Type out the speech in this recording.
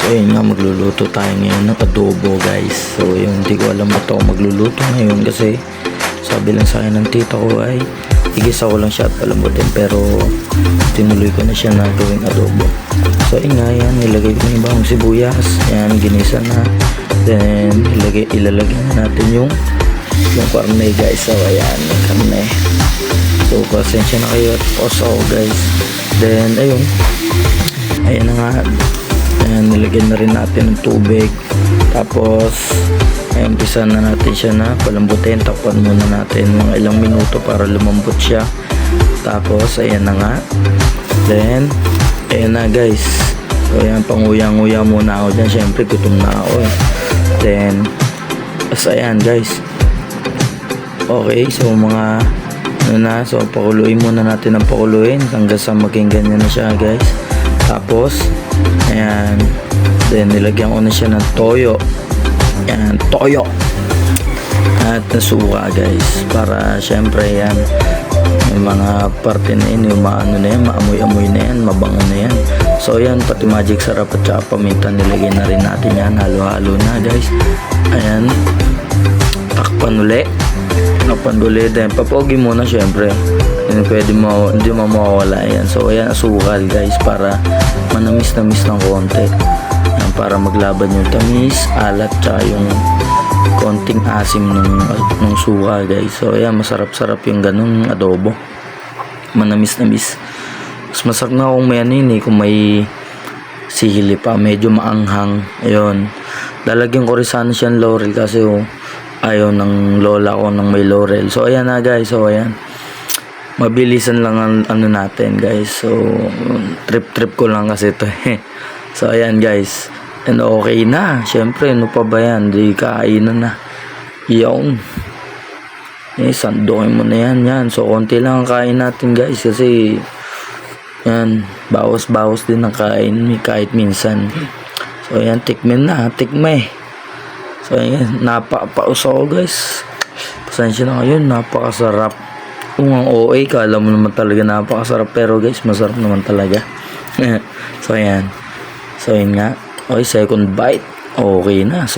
So yun nga, magluluto tayo ngayon ng adobo guys. So yun, hindi ko alam ba't ako magluluto ngayon kasi sabi lang sa akin ng tita ko ay igisa ko lang siya at palambutin, pero tinuloy ko na siya na gawing adobo. So yun nga, yan, ilagay ko na yung bawang sibuyas, yan, ginisa na, then ilalagay na natin yung karne guys. So ayan, yung karne. So pasensya na kayo at pause ako guys. Then ayun na nga, ayan, nilagyan na rin natin ng tubig, tapos ayan, umpisa na natin siya na palambutin. Takpan muna natin mga ilang minuto para lumambot siya. Tapos ayan na nga, then ayan na guys. So ayan, panguya-nguya muna ako dyan, syempre gutom na ako eh. Then ayan guys, okay, so mga so pakuluin muna natin ng pakuluin hanggang sa maging ganyan na siya guys. Tapos ayan, then nilagyan ko na siya ng toyo, ayan, toyo at nasuka guys, para syempre yan, yung mga parte na yun, yung maano na yan, maamoy-amoy na yan, mabango na yan. So ayan, pati magic sarap at saka paminta nilagyan na rin natin yan, halo-halo na guys. Ayan, takpan ulit, then papogi muna syempre, hindi mo mawawala yan. So ayan, asukal guys, para manamis-namis ng konti, ayan, para maglaban yung tamis, alat, tsaka yung konting asim ng suka guys. So ayan, masarap-sarap yung ganun adobo, manamis-namis. Mas masarap na kung may kung may sili pa, medyo maanghang. Ayun, lalagyan ko rin sana siyang laurel kasi ayaw ng lola ko ng may laurel. So ayan na guys, so ayan, mabilisan lang ang ano natin guys. So trip ko lang kasi ito So ayan guys, and okay na, syempre ano pa ba yan, di kainan na yun. Sandukin mo na yan. So konti lang ang kain natin guys, kasi yan, bawas din ang kain kahit minsan. So ayan, tikmen na, tikme. So ayan, napapausaw guys, pasensya na kayo, napakasarap. Kung ang OA, kala mo naman talaga napakasarap, pero guys, masarap naman talaga. So ayan, so yun nga, okay, second bite, okay na. So